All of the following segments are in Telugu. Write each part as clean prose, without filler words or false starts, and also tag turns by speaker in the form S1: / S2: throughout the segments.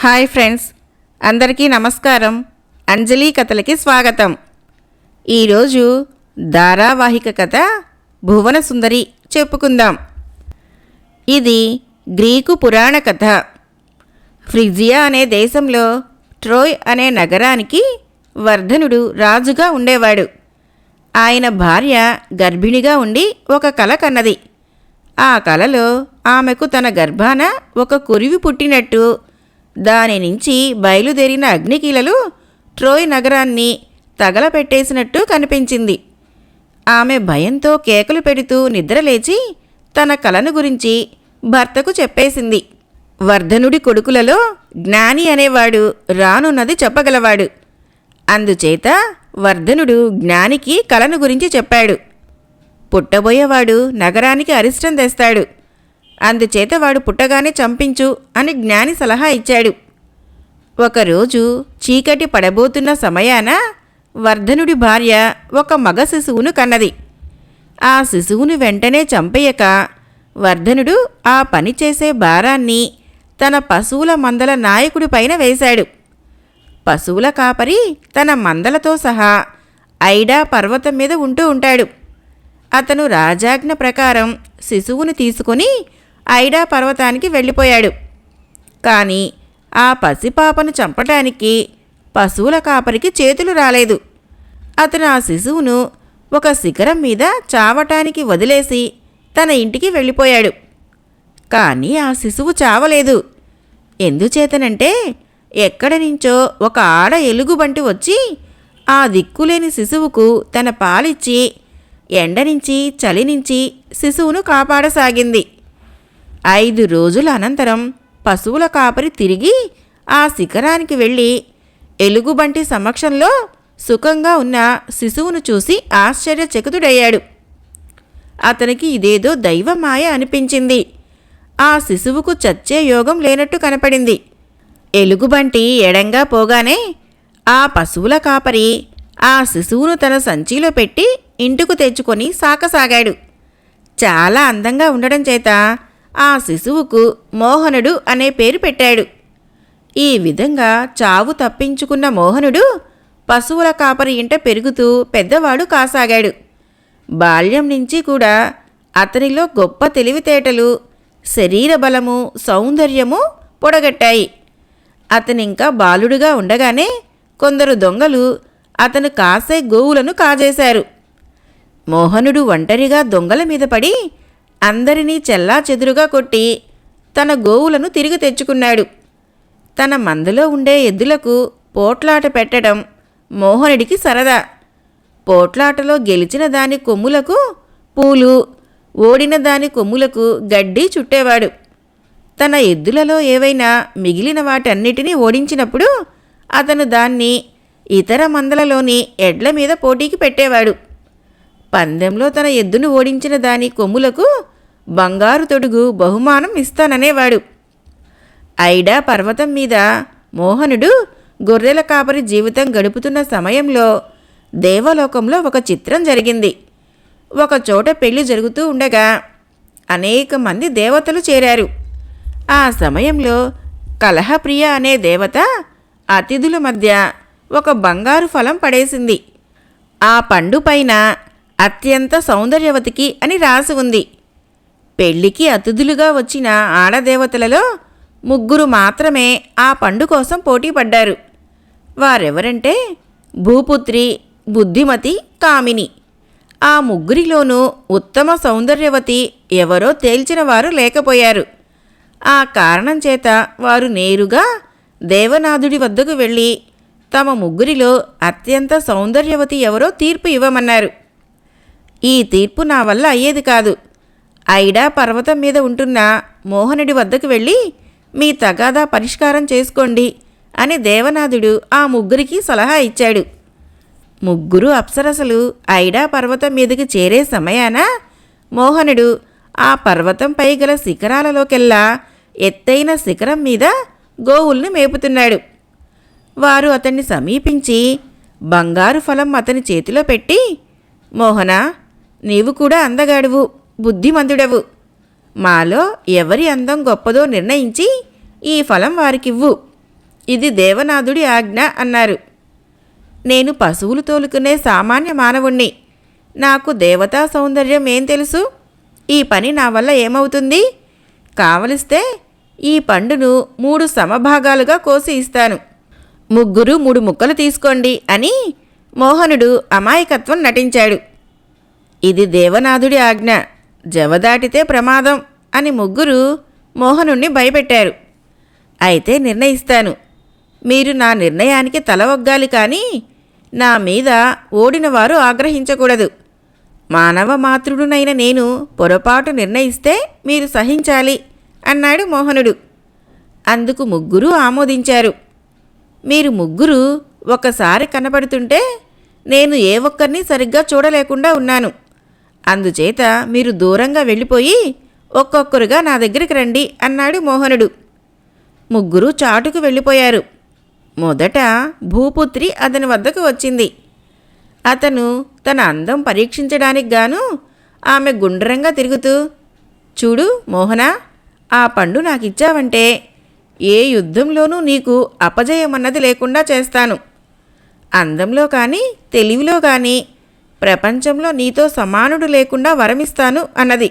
S1: హాయ్ ఫ్రెండ్స్, అందరికీ నమస్కారం. అంజలి కథలకి స్వాగతం. ఈరోజు ధారావాహిక కథ భువన సుందరి చెప్పుకుందాం. ఇది గ్రీకు పురాణ కథ. ఫ్రిజియా అనే దేశంలో ట్రోయ్ అనే నగరానికి వర్ధనుడు రాజుగా ఉండేవాడు. ఆయన భార్య గర్భిణిగా ఉండి ఒక కల కన్నది. ఆ కలలో ఆమెకు తన గర్భాన ఒక కురివి పుట్టినట్టు, దాని నుంచి బయలుదేరిన అగ్నికీలలు ట్రోయ్ నగరాన్ని తగలపెట్టేసినట్టు కనిపించింది. ఆమె భయంతో కేకలు పెడుతూ నిద్రలేచి తన కలను గురించి భర్తకు చెప్పేసింది. వర్ధనుడి కొడుకులలో జ్ఞాని అనేవాడు రానున్నది చెప్పగలవాడు. అందుచేత వర్ధనుడు జ్ఞానికి కలను గురించి చెప్పాడు. పుట్టబోయేవాడు నగరానికి అరిష్టం తెస్తాడు, అందుచేత వాడు పుట్టగానే చంపించు అని జ్ఞాని సలహా ఇచ్చాడు. ఒకరోజు చీకటి పడబోతున్న సమయాన వర్ధనుడి భార్య ఒక మగ శిశువును కన్నది. ఆ శిశువును వెంటనే చంపేయక వర్ధనుడు ఆ పని చేసే భారాన్ని తన పశువుల మందల నాయకుడి పైన వేశాడు. పశువుల కాపరి తన మందలతో సహా ఐడా పర్వతం మీద ఉంటూ ఉంటాడు. అతను రాజాజ్ఞ ప్రకారం శిశువును తీసుకుని ఐడా పర్వతానికి వెళ్ళిపోయాడు. కానీ ఆ పసిపాపను చంపటానికి పశువుల కాపరికి చేతులు రాలేదు. అతను ఆ శిశువును ఒక శిఖరం మీద చావటానికి వదిలేసి తన ఇంటికి వెళ్ళిపోయాడు. కానీ ఆ శిశువు చావలేదు. ఎందుచేతనంటే ఎక్కడి నుంచో ఒక ఆడ ఎలుగుబంటి వచ్చి ఆ దిక్కులేని శిశువుకు తన పాలిచ్చి ఎండ నుంచి చలి నుంచి శిశువును కాపాడసాగింది. 5 రోజుల అనంతరం పశువుల కాపరి తిరిగి ఆ శిఖరానికి వెళ్ళి ఎలుగుబంటి సమక్షంలో సుఖంగా ఉన్న శిశువును చూసి ఆశ్చర్యచకితుడయ్యాడు. అతనికి ఇదేదో దైవమాయ అనిపించింది. ఆ శిశువుకు చచ్చే యోగం లేనట్టు కనపడింది. ఎలుగుబంటి ఎడంగా పోగానే ఆ పశువుల కాపరి ఆ శిశువును తన సంచిలో పెట్టి ఇంటికి తెచ్చుకొని సాకసాగాడు. చాలా అందంగా ఉండడం చేత ఆ శిశువుకు మోహనుడు అనే పేరు పెట్టాడు. ఈ విధంగా చావు తప్పించుకున్న మోహనుడు పశువుల కాపరి ఇంట పెరుగుతూ పెద్దవాడు కాసాగాడు. బాల్యం నుంచి కూడా అతనిలో గొప్ప తెలివితేటలు, శరీర బలము, సౌందర్యము పొడగట్టాయి. అతనింకా బాలుడుగా ఉండగానే కొందరు దొంగలు అతను కాసే గోవులను కాజేశారు. మోహనుడు ఒంటరిగా దొంగల మీద పడి అందరినీ చెల్లాచెదురుగా కొట్టి తన గోవులను తిరిగి తెచ్చుకున్నాడు. తన మందలో ఉండే ఎద్దులకు పోట్లాట పెట్టడం మోహనుడికి సరదా. పోట్లాటలో గెలిచిన దాని కొమ్ములకు పూలు, ఓడిన దాని కొమ్ములకు గడ్డి చుట్టేవాడు. తన ఎద్దులలో ఏవైనా మిగిలిన వాటన్నిటినీ ఓడించినప్పుడు అతను దాన్ని ఇతర మందలలోని ఎడ్ల మీద పోటీకి పెట్టేవాడు. పందెంలో తన ఎద్దును ఓడించిన దాని కొమ్ములకు బంగారు తొడుగు బహుమానం ఇస్తాననేవాడు. ఐడా పర్వతం మీద మోహనుడు గొర్రెల కాపరి జీవితం గడుపుతున్న సమయంలో దేవలోకంలో ఒక చిత్రం జరిగింది. ఒక చోట పెళ్లి జరుగుతూ ఉండగా అనేక మంది దేవతలు చేరారు. ఆ సమయంలో కలహప్రియ అనే దేవత అతిథుల మధ్య ఒక బంగారు ఫలం పడేసింది. ఆ పండు పైన అత్యంత సౌందర్యవతికి అని రాసి ఉంది. పెళ్లికి అతిథులుగా వచ్చిన ఆడదేవతలలో 3 మాత్రమే ఆ పండు కోసం పోటీ పడ్డారు. వారెవరంటే భూపుత్రి, బుద్ధిమతి, కామిని. ఆ 3లోనూ ఉత్తమ సౌందర్యవతి ఎవరో తేల్చిన వారు లేకపోయారు. ఆ కారణం చేత వారు నేరుగా దేవనాథుడి వద్దకు వెళ్ళి తమ 3లో అత్యంత సౌందర్యవతి ఎవరో తీర్పు ఇవ్వమన్నారు. ఈ తీర్పు నా వల్ల అయ్యేది కాదు. ఐడా పర్వతం మీద ఉంటున్న మోహనుడి వద్దకు వెళ్ళి మీ తగాదా పరిష్కారం చేసుకోండి అని దేవనాథుడు ఆ 3కి సలహా ఇచ్చాడు. 3 అప్సరసలు ఐడా పర్వతం మీదకి చేరే సమయాన మోహనుడు ఆ పర్వతంపై గల శిఖరాలలోకెల్లా ఎత్తైన శిఖరం మీద గోవుల్ని మేపుతున్నాడు. వారు అతన్ని సమీపించి బంగారు ఫలం అతని చేతిలో పెట్టి, మోహన, నీవు కూడా అందగాడువు, బుద్ధిమంతుడవు. మాలో ఎవరి అందం గొప్పదో నిర్ణయించి ఈ ఫలం వారికివ్వు ఇది దేవనాథుడి ఆజ్ఞ అన్నారు. నేను పశువులు తోలుకునే సామాన్య మానవుణ్ణి. నాకు దేవతా సౌందర్యం ఏం తెలుసు? ఈ పని నా వల్ల ఏమవుతుంది? కావలిస్తే ఈ పండును 3 సమభాగాలుగా కోసి ఇస్తాను. ముగ్గురు 3 ముక్కలు తీసుకోండి అని మోహనుడు అమాయకత్వం నటించాడు. ఇది దేవనాథుడి ఆజ్ఞ, జవదాటితే ప్రమాదం అని ముగ్గురు మోహనుణ్ణి భయపెట్టారు. అయితే నిర్ణయిస్తాను. మీరు నా నిర్ణయానికి తల ఒగ్గాలి, కానీ నా మీద ఓడినవారు ఆగ్రహించకూడదు. మానవ మాతృడునైన నేను పొరపాటు నిర్ణయిస్తే మీరు సహించాలి అన్నాడు మోహనుడు. అందుకు ముగ్గురు ఆమోదించారు. మీరు ముగ్గురు ఒకసారి కనపడుతుంటే నేను ఏ ఒక్కరిని సరిగ్గా చూడలేకుండా ఉన్నాను. అందుచేత మీరు దూరంగా వెళ్ళిపోయి ఒక్కొక్కరుగా నా దగ్గరికి రండి అన్నాడు మోహనుడు. ముగ్గురు చాటుకు వెళ్ళిపోయారు. మొదట భూపుత్రి అతని వద్దకు వచ్చింది. అతను తన అందం పరీక్షించడానికి గాను ఆమె గుండ్రంగా తిరుగుతూ, చూడు మోహన, ఆ పండు నాకిచ్చావంటే ఏ యుద్ధంలోనూ నీకు అపజయమన్నది లేకుండా చేస్తాను. అందంలో కానీ తెలివిలో కానీ ప్రపంచంలో నీతో సమానుడు లేకుండా వరమిస్తాను అన్నది.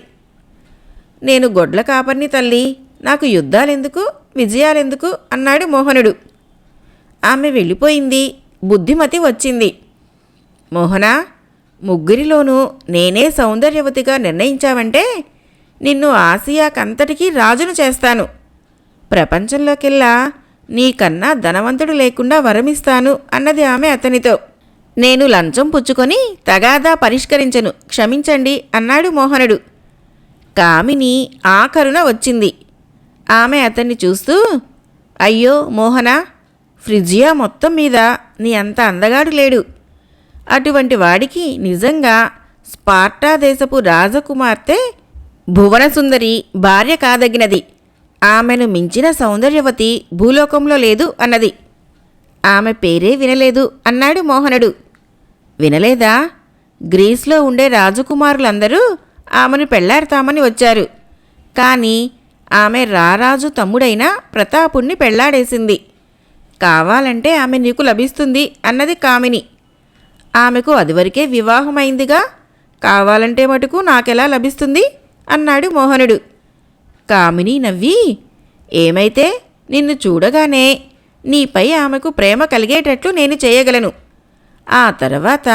S1: నేను గొడ్ల కాపర్ని తల్లి, నాకు యుద్ధాలెందుకు, విజయాలెందుకు అన్నాడు మోహనుడు. ఆమె వెళ్ళిపోయింది. బుద్ధిమతి వచ్చింది. మోహనా, ముగ్గురిలోనూ నేనే సౌందర్యవతిగా నిర్ణయించావంటే నిన్ను ఆసియాకంతటికీ రాజును చేస్తాను. ప్రపంచంలోకెల్లా నీకన్నా ధనవంతుడు లేకుండా వరమిస్తాను అన్నది ఆమె అతనితో. నేను లంచం పుచ్చుకొని తగాదా పరిష్కరించను, క్షమించండి అన్నాడు మోహనుడు. కామిని ఆఖరున వచ్చింది. ఆమె అతన్ని చూస్తూ, అయ్యో మోహన, ఫ్రిజియా మొత్తం మీద నీ అంత అందగాడు లేడు. అటువంటి వాడికి నిజంగా స్పార్టా దేశపు రాజకుమార్తె భువనసుందరి భార్య కాదగినది. ఆమెను మించిన సౌందర్యవతి భూలోకంలో లేదు అన్నది. ఆమె పేరే వినలేదు అన్నాడు మోహనుడు. వినలేదా? గ్రీస్లో ఉండే రాజకుమారులందరూ ఆమెను పెళ్లాడతామని వచ్చారు. కానీ ఆమె రారాజు తమ్ముడైన ప్రతాపుణ్ణి పెళ్లాడేసింది. కావాలంటే ఆమె నీకు లభిస్తుంది అన్నది కామిని. ఆమెకు అదివరకే వివాహమైందిగా, కావాలంటే మటుకు నాకెలా లభిస్తుంది అన్నాడు మోహనుడు. కామిని నవ్వి, ఏమైతే నిన్ను చూడగానే నీపై ఆమెకు ప్రేమ కలిగేటట్లు నేను చేయగలను. ఆ తర్వాత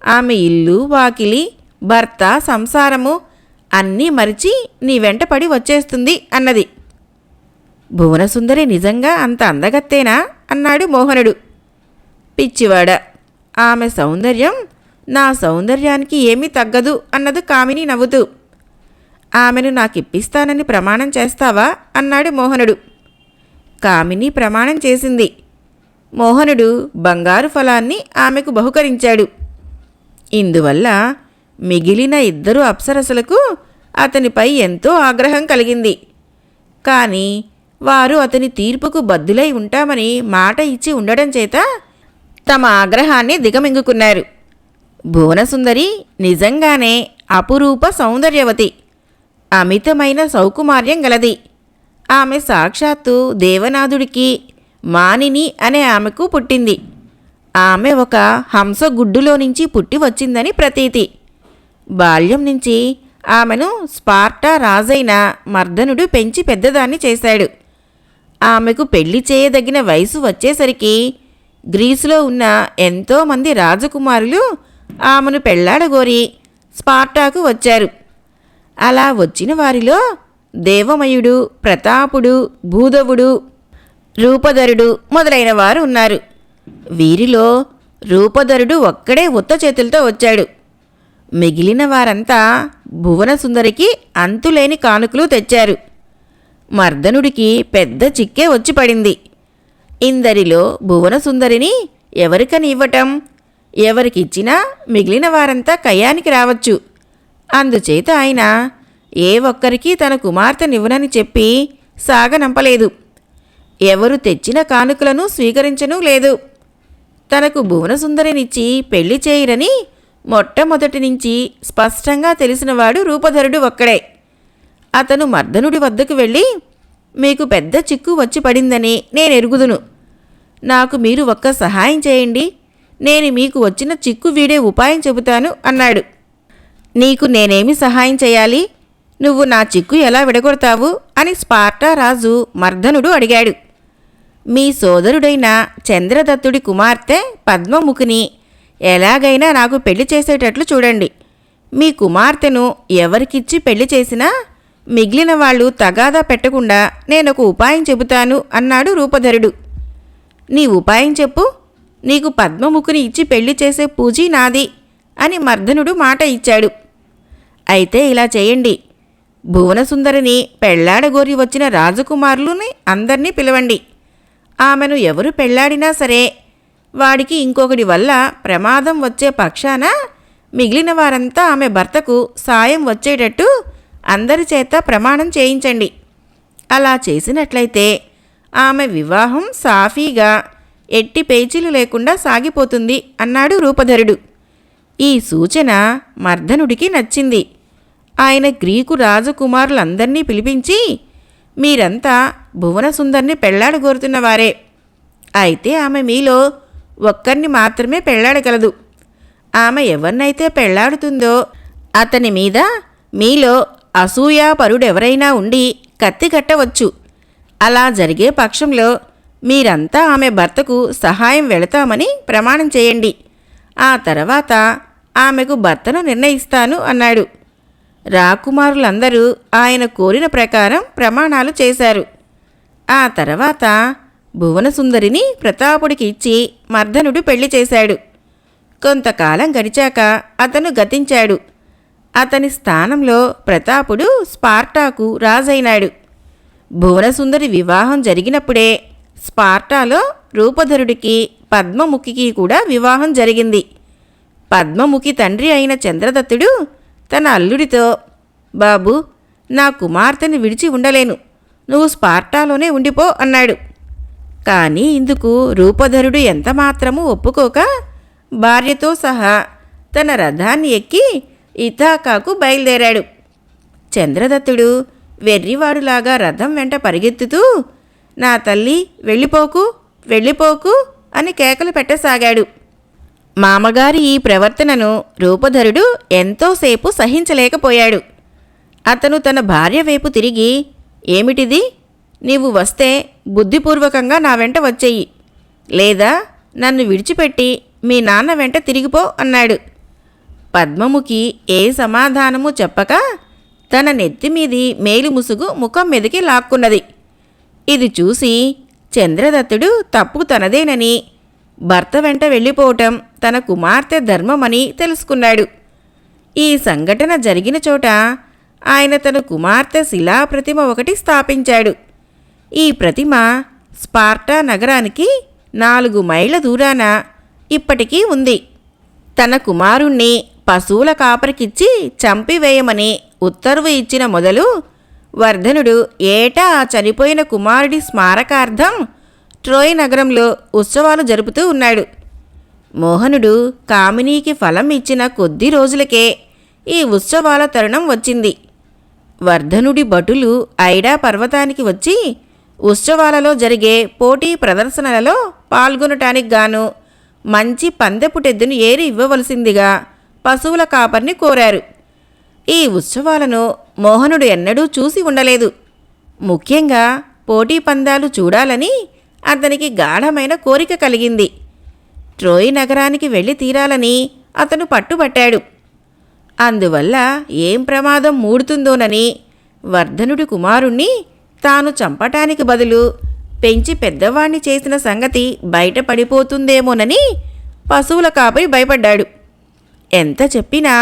S1: ఆమె ఇల్లు, వాకిలి, భర్త, సంసారము అన్నీ మరిచి నీ వెంట పడి వచ్చేస్తుంది అన్నది. భువనసుందరి నిజంగా అంత అందగత్తేనా అన్నాడు మోహనుడు. పిచ్చివాడ, ఆమె సౌందర్యం నా సౌందర్యానికి ఏమీ తగ్గదు అన్నది కామిని నవ్వుతూ. ఆమెను నాకిప్పిస్తానని ప్రమాణం చేస్తావా అన్నాడు మోహనుడు. కామిని ప్రమాణం చేసింది. మోహనుడు బంగారు ఫలాన్ని ఆమెకు బహుకరించాడు. ఇందువల్ల మిగిలిన 2 అప్సరసలకు అతనిపై ఎంతో ఆగ్రహం కలిగింది. కానీ వారు అతని తీర్పుకు బద్దులై ఉంటామని మాట ఇచ్చి ఉండడం చేత తమ ఆగ్రహాన్ని దిగమింగుకున్నారు. భువనసుందరి నిజంగానే అపురూప సౌందర్యవతి, అమితమైన సౌకుమార్యం గలది. ఆమె సాక్షాత్తు దేవనాథుడికి మానిని అనే ఆమెకు పుట్టింది. ఆమె ఒక హంసగుడ్డులో నుంచి పుట్టి వచ్చిందని ప్రతీతి. బాల్యం నుంచి ఆమెను స్పార్టా రాజైన మర్దనుడు పెంచి పెద్దదాన్ని చేశాడు. ఆమెకు పెళ్లి చేయదగిన వయసు వచ్చేసరికి గ్రీసులో ఉన్న ఎంతోమంది రాజకుమారులు ఆమెను పెళ్లాడగోరి స్పార్టాకు వచ్చారు. అలా వచ్చిన వారిలో దేవమయుడు, ప్రతాపుడు, భూధవుడు, రూపధరుడు మొదలైన వారు ఉన్నారు. వీరిలో రూపధరుడు ఒక్కడే ఉత్త చేతులతో వచ్చాడు. మిగిలిన వారంతా భువనసుందరికి అంతులేని కానుకలు తెచ్చారు. మర్దనుడికి పెద్ద చిక్కే వచ్చి పడింది. ఇందరిలో భువనసుందరిని ఎవరికని ఇవ్వటం? ఎవరికిచ్చినా మిగిలిన వారంతా కయ్యానికి రావచ్చు. అందుచేత ఆయన ఏ ఒక్కరికి తన కుమార్తెనివ్వనని చెప్పి సాగనంపలేదు. ఎవరు తెచ్చిన కానుకలను స్వీకరించనూ లేదు. తనకు భువనసుందరినిచ్చి పెళ్లి చేయరని మొట్టమొదటి నుంచి స్పష్టంగా తెలిసినవాడు రూపధరుడు ఒక్కడే. అతను మర్దనుడి వద్దకు వెళ్ళి, మీకు పెద్ద చిక్కు వచ్చి పడిందని నేనెరుగుదును. నాకు మీరు ఒక్క సహాయం చేయండి. నేను మీకు వచ్చిన చిక్కు వీడే ఉపాయం చెబుతాను అన్నాడు. నీకు నేనేమి సహాయం చేయాలి? నువ్వు నా చిక్కు ఎలా విడగొడతావు అని స్పార్టా రాజు మర్దనుడు అడిగాడు. మీ సోదరుడైన చంద్రదత్తుడి కుమార్తె పద్మముఖిని ఎలాగైనా నాకు పెళ్లి చేసేటట్లు చూడండి. మీ కుమార్తెను ఎవరికిచ్చి పెళ్లి చేసినా మిగిలిన వాళ్ళు తగాదా పెట్టకుండా నేనొక ఉపాయం చెబుతాను అన్నాడు రూపధరుడు. నీ ఉపాయం చెప్పు. నీకు పద్మముఖిని ఇచ్చి పెళ్లి చేసే పూజీ నాది అని మర్దనుడు మాట ఇచ్చాడు. అయితే ఇలా చేయండి. భువనసుందరిని పెళ్లాడగోరి వచ్చిన రాజకుమారులని అందర్నీ పిలవండి. ఆమెను ఎవరు పెళ్లాడినా సరే వాడికి ఇంకొకటి వల్ల ప్రమాదం వచ్చే పక్షాన మిగిలిన వారంతా ఆమె భర్తకు సాయం వచ్చేటట్టు అందరి చేత ప్రమాణం చేయించండి. అలా చేసినట్లయితే ఆమె వివాహం సాఫీగా ఎట్టి పేచీలు లేకుండా సాగిపోతుంది అన్నాడు రూపధరుడు. ఈ సూచన మర్దనుడికి నచ్చింది. ఆయన గ్రీకు రాజకుమారులందర్నీ పిలిపించి, మీరంతా భువనసుందరిని పెళ్లాడగోరుతున్నవారే. అయితే ఆమె మీలో ఒక్కరిని మాత్రమే పెళ్లాడగలదు. ఆమె ఎవరినైతే పెళ్లాడుతుందో అతని మీద మీలో అసూయాపరుడెవరైనా ఉండి కత్తి కట్టవచ్చు. అలా జరిగే పక్షంలో మీరంతా ఆమె భర్తకు సహాయం వెళతామని ప్రమాణం చేయండి. ఆ తర్వాత ఆమెకు భర్తను నిర్ణయిస్తాను అన్నాడు. రాకుమారులందరూ ఆయన కోరిన ప్రకారం ప్రమాణాలు చేశారు. ఆ తర్వాత భువనసుందరిని ప్రతాపుడికి ఇచ్చి మర్దనుడు పెళ్లి చేశాడు. కొంతకాలం గడిచాక అతను గతించాడు. అతని స్థానంలో ప్రతాపుడు స్పార్టాకు రాజైనాడు. భువనసుందరి వివాహం జరిగినప్పుడే స్పార్టాలో రూపధరుడికి పద్మముఖికి కూడా వివాహం జరిగింది. పద్మముఖి తండ్రి అయిన చంద్రదత్తుడు తన అల్లుడితో, బాబూ, నా కుమార్తెను విడిచి ఉండలేను, నువ్వు స్పార్టాలోనే ఉండిపో అన్నాడు. కానీ ఇందుకు రూపధరుడు ఎంతమాత్రమూ ఒప్పుకోక భార్యతో సహా తన రథాన్ని ఎక్కి ఇథాకాకు బయలుదేరాడు. చంద్రదత్తుడు వెర్రివాడులాగా రథం వెంట పరిగెత్తుతూ, నా తల్లి, వెళ్ళిపోకు వెళ్ళిపోకు అని కేకలు పెట్టసాగాడు. మామగారి ఈ ప్రవర్తనను రూపధరుడు ఎంతోసేపు సహించలేకపోయాడు. అతను తన భార్య వైపు తిరిగి, ఏమిటిది? నీవు వస్తే బుద్ధిపూర్వకంగా నా వెంట వచ్చేయి, లేదా నన్ను విడిచిపెట్టి మీ నాన్న వెంట తిరిగిపో అన్నాడు. పద్మముఖి ఏ సమాధానము చెప్పక తన నెత్తిమీది మేలుముసుగు ముఖం మీదకి లాక్కున్నది. ఇది చూసి చంద్రదత్తుడు తప్పు తనదేనని, భర్త వెంట వెళ్ళిపోవటం తన కుమార్తె ధర్మమని తెలుసుకున్నాడు. ఈ సంఘటన జరిగిన చోట ఆయన తన కుమార్తె శిలాప్రతిమ ఒకటి స్థాపించాడు. ఈ ప్రతిమ స్పార్టా నగరానికి 4 మైళ్ళ దూరాన ఇప్పటికీ ఉంది. తన కుమారుణ్ణి పశువుల కాపరికిచ్చి చంపివేయమని ఉత్తర్వు ఇచ్చిన మొదలు వర్ధనుడు ఏటా ఆ చనిపోయిన కుమారుడి స్మారకార్థం ట్రోయ్ నగరంలో ఉత్సవాలు జరుపుతూ ఉన్నాడు. మోహనుడు కామినీకి ఫలం ఇచ్చిన కొద్ది రోజులకే ఈ ఉత్సవాల తరుణం వచ్చింది. వర్ధనుడి భటులు ఐడా పర్వతానికి వచ్చి ఉత్సవాలలో జరిగే పోటీ ప్రదర్శనలలో పాల్గొనటానికి గాను మంచి పందెపుటెద్దును ఏరి ఇవ్వవలసిందిగా పశువుల కాపర్ని కోరారు. ఈ ఉత్సవాలను మోహనుడు ఎన్నడూ చూసి ఉండలేదు. ముఖ్యంగా పోటీ పందాలు చూడాలని అతనికి గాఢమైన కోరిక కలిగింది. ట్రోయ్ నగరానికి వెళ్ళి తీరాలని అతను పట్టుబట్టాడు. అందువల్ల ఏం ప్రమాదం మూడుతుందోనని వర్ధనుడి కుమారుణ్ణి తాను చంపటానికి బదులు పెంచి పెద్దవాణ్ణి చేసిన సంగతి బయటపడిపోతుందేమోనని పశువుల కాపరి భయపడ్డాడు. ఎంత చెప్పినా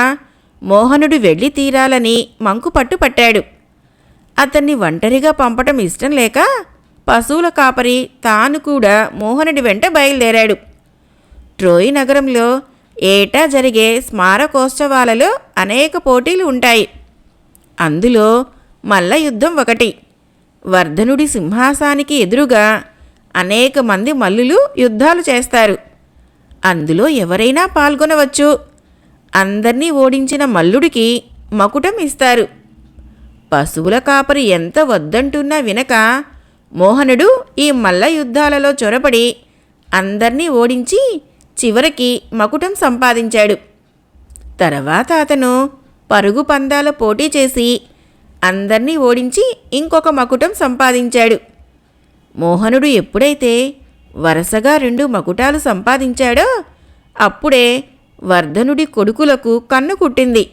S1: మోహనుడు వెళ్ళి తీరాలని మంకు పట్టుపట్టాడు. అతన్ని ఒంటరిగా పంపటం ఇష్టం లేక పశువుల కాపరి తాను కూడా మోహనుడి వెంట బయలుదేరాడు. ట్రోయ్ నగరంలో ఏటా జరిగే స్మారకోత్సవాలలో అనేక పోటీలు ఉంటాయి. అందులో మల్ల యుద్ధం ఒకటి. వర్ధనుడి సింహాసానికి ఎదురుగా అనేక మంది మల్లులు యుద్ధాలు చేస్తారు. అందులో ఎవరైనా పాల్గొనవచ్చు. అందర్నీ ఓడించిన మల్లుడికి మకుటం ఇస్తారు. పశువుల కాపరి ఎంత వద్దంటున్నా వినక మోహనుడు ఈ మల్ల యుద్ధాలలో చొరబడి అందర్నీ ఓడించి చివరికి మకుటం సంపాదించాడు. తర్వాత అతను పరుగు పందాల పోటీ చేసి అందర్నీ ఓడించి ఇంకొక మకుటం సంపాదించాడు. మోహనుడు ఎప్పుడైతే వరుసగా 2 మకుటాలు సంపాదించాడో అప్పుడే వర్ధనుడి కొడుకులకు కన్ను కుట్టింది.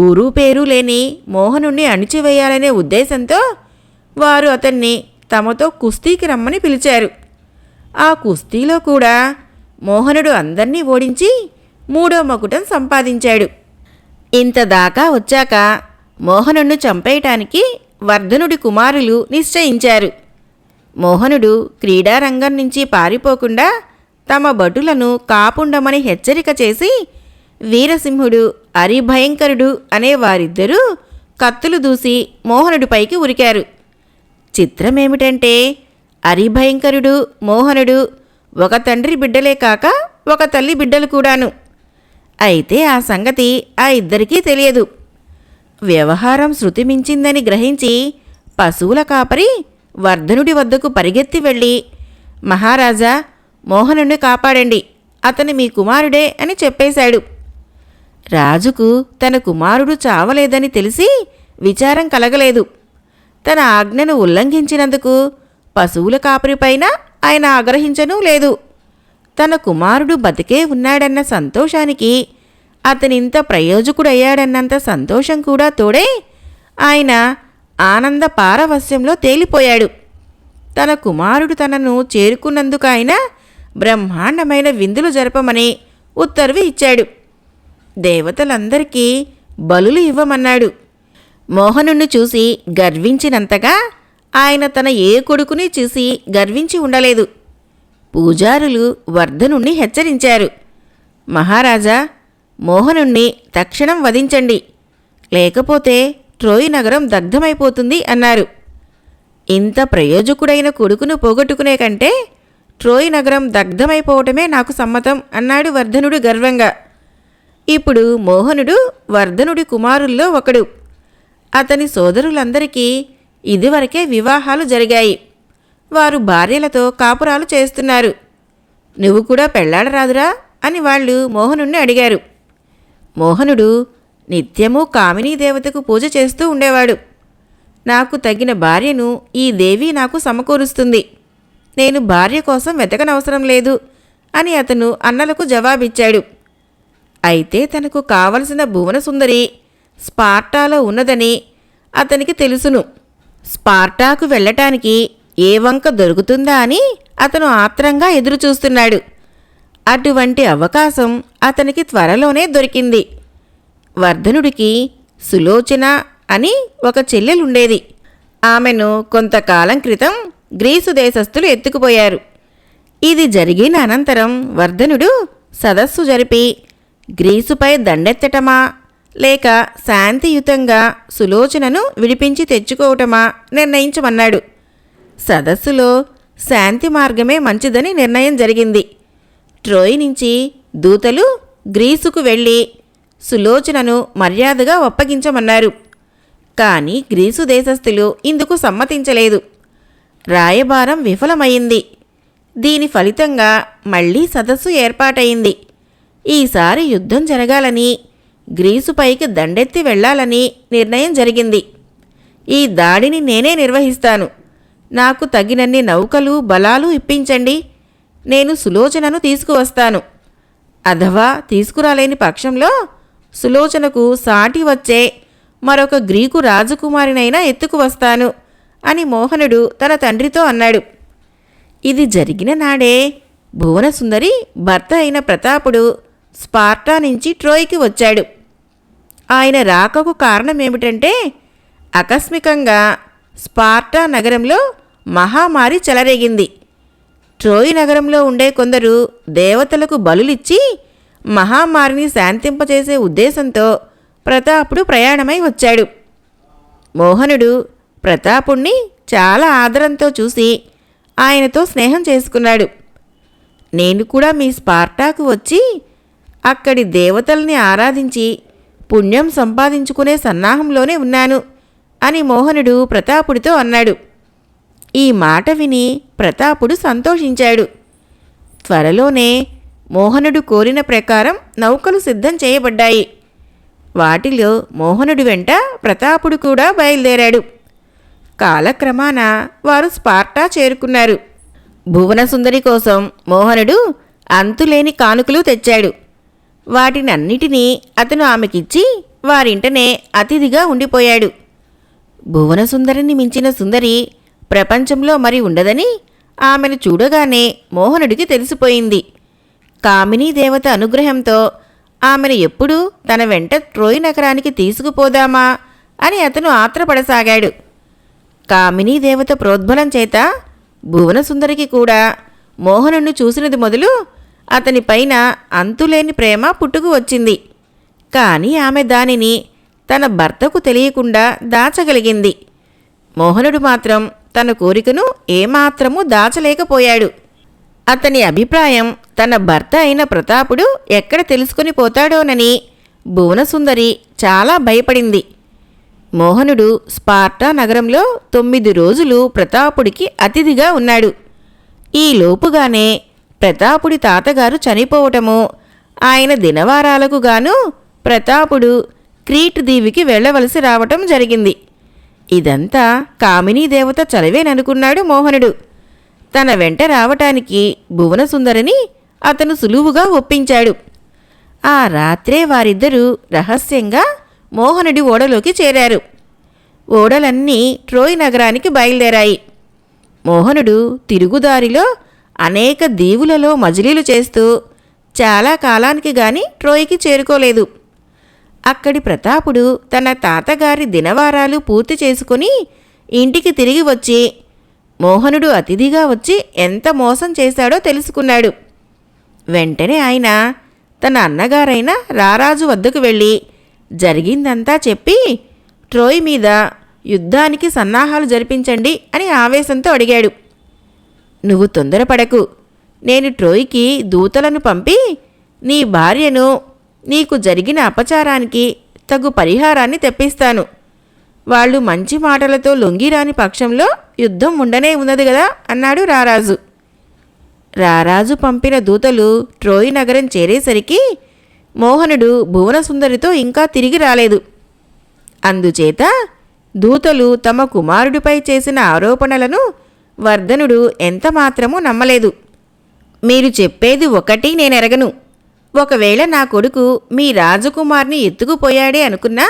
S1: ఊరు పేరు లేని మోహనుణ్ణి అణిచివేయాలనే ఉద్దేశంతో వారు అతన్ని తమతో కుస్తీకి రమ్మని పిలిచారు. ఆ కుస్తీలో కూడా మోహనుడు అందర్నీ ఓడించి 3వ మకుటం సంపాదించాడు. ఇంతదాకా వచ్చాక మోహనుణ్ణి చంపేయటానికి వర్ధనుడి కుమారులు నిశ్చయించారు. మోహనుడు క్రీడారంగం నుంచి పారిపోకుండా తమ భటులను కాపుండమని హెచ్చరిక చేసి వీరసింహుడు, అరిభయంకరుడు అనే వారిద్దరూ కత్తులు దూసి మోహనుడిపైకి ఉరికారు. చిత్రమేమిటంటే అరిభయంకరుడు, మోహనుడు ఒక తండ్రి బిడ్డలే కాక ఒక తల్లి బిడ్డలు కూడాను. అయితే ఆ సంగతి ఆ ఇద్దరికీ తెలియదు. వ్యవహారం శృతిమించిందని గ్రహించి పశువుల కాపరి వర్ధనుడి వద్దకు పరిగెత్తి వెళ్ళి, మహారాజా, మోహనుణ్ణి కాపాడండి, అతను మీ కుమారుడే అని చెప్పేశాడు. రాజుకు తన కుమారుడు చావలేదని తెలిసి విచారం కలగలేదు. తన ఆజ్ఞను ఉల్లంఘించినందుకు పశువుల కాపరిపైన ఆయన ఆగ్రహించనూ లేదు. తన కుమారుడు బతికే ఉన్నాడన్న సంతోషానికి అతనింత ప్రయోజకుడయ్యాడన్నంత సంతోషం కూడా తోడే ఆయన ఆనంద పారవస్యంలో తేలిపోయాడు. తన కుమారుడు తనను చేరుకున్నందుకు ఆయన బ్రహ్మాండమైన విందులు జరపమని ఉత్తర్వు ఇచ్చాడు. దేవతలందరికీ బలులు ఇవ్వమన్నాడు. మోహనుణ్ణి చూసి గర్వించినంతగా ఆయన తన ఏ కొడుకుని చూసి గర్వించి ఉండలేదు. పూజారులు వర్ధనుణ్ణి హెచ్చరించారు. మహారాజా, మోహనుణ్ణి తక్షణం వధించండి, లేకపోతే ట్రోయ్ నగరం దగ్ధమైపోతుంది అన్నారు. ఇంత ప్రయోజకుడైన కొడుకును పోగొట్టుకునే కంటే ట్రోయ్ నగరం దగ్ధమైపోవటమే నాకు సమ్మతం అన్నాడు వర్ధనుడు గర్వంగా. ఇప్పుడు మోహనుడు వర్ధనుడి కుమారుల్లో ఒకడు. అతని సోదరులందరికీ ఇదివరకే వివాహాలు జరిగాయి. వారు భార్యలతో కాపురాలు చేస్తున్నారు. నువ్వు కూడా పెళ్లాడరాదురా అని వాళ్ళు మోహనుణ్ణి అడిగారు. మోహనుడు నిత్యము కామినీ దేవతకు పూజ చేస్తూ ఉండేవాడు. నాకు తగిన భార్యను ఈ దేవి నాకు సమకూరుస్తుంది. నేను భార్య కోసం వెతకనవసరం లేదు అని అతను అన్నలకు జవాబిచ్చాడు. అయితే తనకు కావలసిన భువనసుందరి స్పార్టాలో ఉన్నదని అతనికి తెలుసును. స్పార్టాకు వెళ్ళటానికి ఏ వంక దొరుకుతుందా అని అతను ఆత్రంగా ఎదురుచూస్తున్నాడు. అటువంటి అవకాశం అతనికి త్వరలోనే దొరికింది. వర్ధనుడికి సులోచన అని ఒక చెల్లెలుండేది. ఆమెను కొంతకాలం క్రితం గ్రీసు దేశస్థులు ఎత్తుకుపోయారు. ఇది జరిగిన అనంతరం వర్ధనుడు సదస్సు జరిపి గ్రీసుపై దండెత్తటమా లేక శాంతియుతంగా సులోచనను విడిపించి తెచ్చుకోవటమా నిర్ణయించమన్నాడు. సదస్సులో శాంతి మార్గమే మంచిదని నిర్ణయం జరిగింది. ట్రోయ్ నుంచి దూతలు గ్రీసుకు వెళ్ళి సులోచనను మర్యాదగా ఒప్పగించమన్నారు. కానీ గ్రీసు దేశస్థులు ఇందుకు సమ్మతించలేదు. రాయబారం విఫలమైంది. దీని ఫలితంగా మళ్లీ సదస్సు ఏర్పాటయింది. ఈసారి యుద్ధం జరగాలని, గ్రీసుపైకి దండెత్తి వెళ్లాలని నిర్ణయం జరిగింది. ఈ దాడిని నేనే నిర్వహిస్తాను. నాకు తగినన్ని నౌకలు బలాలు ఇప్పించండి. నేను సులోచనను తీసుకువస్తాను. అథవా తీసుకురాలేని పక్షంలో సులోచనకు సాటి వచ్చే మరొక గ్రీకు రాజకుమారినైనా ఎత్తుకువస్తాను అని మోహనుడు తన తండ్రితో అన్నాడు. ఇది జరిగిన నాడే భువనసుందరి భర్త అయిన ప్రతాపుడు స్పార్టా నుంచి ట్రోయ్కి వచ్చాడు. ఆయన రాకకు కారణమేమిటంటే ఆకస్మికంగా స్పార్టా నగరంలో మహామారి చెలరేగింది. ట్రోయ్ నగరంలో ఉండే కొందరు దేవతలకు బలులిచ్చి మహామారిని శాంతింపచేసే ఉద్దేశంతో ప్రతాపుడు ప్రయాణమై వచ్చాడు. మోహనుడు ప్రతాపుణ్ణి చాలా ఆదరంతో చూసి ఆయనతో స్నేహం చేసుకున్నాడు. నేను కూడా మీ స్పార్టాకు వచ్చి అక్కడి దేవతల్ని ఆరాధించి పుణ్యం సంపాదించుకునే సన్నాహంలోనే ఉన్నాను అని మోహనుడు ప్రతాపుడితో అన్నాడు. ఈ మాట విని ప్రతాపుడు సంతోషించాడు. త్వరలోనే మోహనుడు కోరిన ప్రకారం నౌకలు సిద్ధం చేయబడ్డాయి. వాటిలో మోహనుడి వెంట ప్రతాపుడు కూడా బయలుదేరాడు. కాలక్రమాన వారు స్పార్టా చేరుకున్నారు. భువనసుందరి కోసం మోహనుడు అంతులేని కానుకలు తెచ్చాడు. వాటినన్నిటినీ అతను ఆమెకిచ్చి వారింటనే అతిథిగా ఉండిపోయాడు. భువనసుందరిని మించిన సుందరి ప్రపంచంలో మరి ఉండదని ఆమెను చూడగానే మోహనుడికి తెలిసిపోయింది. కామినీ దేవత అనుగ్రహంతో ఆమెను ఎప్పుడూ తన వెంట ట్రోయ్ నగరానికి తీసుకుపోదామా అని అతను ఆత్రపడసాగాడు. కామినీ దేవత ప్రోద్బలం చేత భువనసుందరికి కూడా మోహనుణ్ణి చూసినది మొదలు అతని పైన అంతులేని ప్రేమ పుట్టుకు వచ్చింది. కానీ ఆమె దానిని తన భర్తకు తెలియకుండా దాచగలిగింది. మోహనుడు మాత్రం తన కోరికను ఏమాత్రమూ దాచలేకపోయాడు. అతని అభిప్రాయం తన భర్త అయిన ప్రతాపుడు ఎక్కడ తెలుసుకొని పోతాడోనని భువనసుందరి చాలా భయపడింది. మోహనుడు స్పార్టా నగరంలో 9 రోజులు ప్రతాపుడికి అతిథిగా ఉన్నాడు. ఈ లోపుగానే ప్రతాపుడి తాతగారు చనిపోవటము, ఆయన దినవారాలకు గాను ప్రతాపుడు క్రీట్ దీవికి వెళ్ళవలసి రావటం జరిగింది. ఇదంతా కామినీ దేవత చలవేననుకున్నాడు మోహనుడు. తన వెంట రావటానికి భువనసుందరిని అతను సులువుగా ఒప్పించాడు. ఆ రాత్రే వారిద్దరూ రహస్యంగా మోహనుడి ఓడలోకి చేరారు. ఓడలన్నీ ట్రోయ్ నగరానికి బయలుదేరాయి. మోహనుడు తిరుగుదారిలో అనేక దీవులలో మజిలీలు చేస్తూ చాలా కాలానికి గాని ట్రోయ్కి చేరుకోలేదు. అక్కడి ప్రతాపుడు తన తాతగారి దినవారాలు పూర్తి చేసుకుని ఇంటికి తిరిగి వచ్చి మోహనుడు అతిథిగా వచ్చి ఎంత మోసం చేశాడో తెలుసుకున్నాడు. వెంటనే ఆయన తన అన్నగారైన రారాజు వద్దకు వెళ్ళి జరిగిందంతా చెప్పి ట్రోయ్ మీద యుద్ధానికి సన్నాహాలు జరిపించండి అని ఆవేశంతో అడిగాడు. నువ్వు తొందరపడకు, నేను ట్రోయ్కి దూతలను పంపి నీ భార్యను నీకు జరిగిన అపచారానికి తగు పరిహారాన్ని తెప్పిస్తాను. వాళ్ళు మంచి మాటలతో లొంగిరాని పక్షంలో యుద్ధం ఉండనే ఉన్నది కదా అన్నాడు రారాజు. రారాజు పంపిన దూతలు ట్రోయ్ నగరం చేరేసరికి మోహనుడు భువనసుందరితో ఇంకా తిరిగి రాలేదు. అందుచేత దూతలు తమ కుమారుడిపై చేసిన ఆరోపణలను వర్ధనుడు ఎంతమాత్రమూ నమ్మలేదు. మీరు చెప్పేది ఒకటి నేనెరగను. ఒకవేళ నా కొడుకు మీ రాజకుమార్ని ఎత్తుకుపోయాడే అనుకున్నా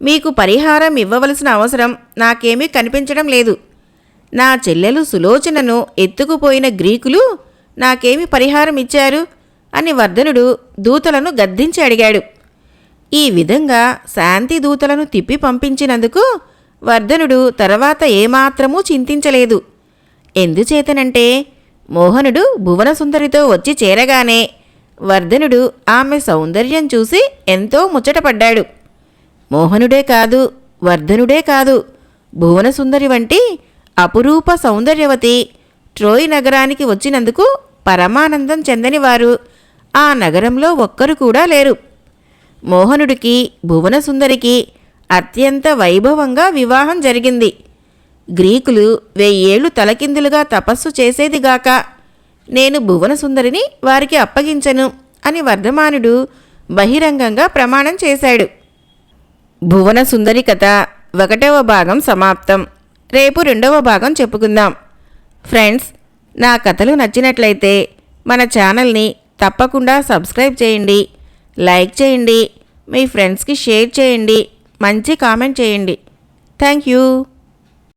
S1: మీకు పరిహారం ఇవ్వవలసిన అవసరం నాకేమీ కనిపించడం లేదు. నా చెల్లెలు సులోచనను ఎత్తుకుపోయిన గ్రీకులు నాకేమి పరిహారం ఇచ్చారు అని వర్ధనుడు దూతలను గద్దించి అడిగాడు. ఈ విధంగా శాంతి దూతలను తిప్పి పంపించినందుకు వర్ధనుడు తర్వాత ఏమాత్రమూ చింతించలేదు. ఎందుచేతనంటే మోహనుడు భువనసుందరితో వచ్చి చేరగానే వర్ధనుడు ఆమె సౌందర్యం చూసి ఎంతో ముచ్చటపడ్డాడు. మోహనుడే కాదు, వర్ధనుడే కాదు, భువనసుందరి వంటి అపురూప సౌందర్యవతి ట్రోయ్ నగరానికి వచ్చినందుకు పరమానందం చెందనివారు ఆ నగరంలో ఒక్కరు కూడా లేరు. మోహనుడికి భువనసుందరికి అత్యంత వైభవంగా వివాహం జరిగింది. గ్రీకులు 1000 ఏళ్లు తలకిందులుగా తపస్సు చేసేదిగాక నేను భువనసుందరిని వారికి అప్పగించను అని వర్ధమానుడు బహిరంగంగా ప్రమాణం చేశాడు. భువనసుందరి కథ 1వ భాగం సమాప్తం. రేపు 2వ భాగం చెప్పుకుందాం. ఫ్రెండ్స్, నా కథలు నచ్చినట్లయితే మన ఛానల్ని తప్పకుండా సబ్స్క్రైబ్ చేయండి, లైక్ చేయండి, మీ ఫ్రెండ్స్కి షేర్ చేయండి, మంచి కామెంట్ చేయండి. Thank you.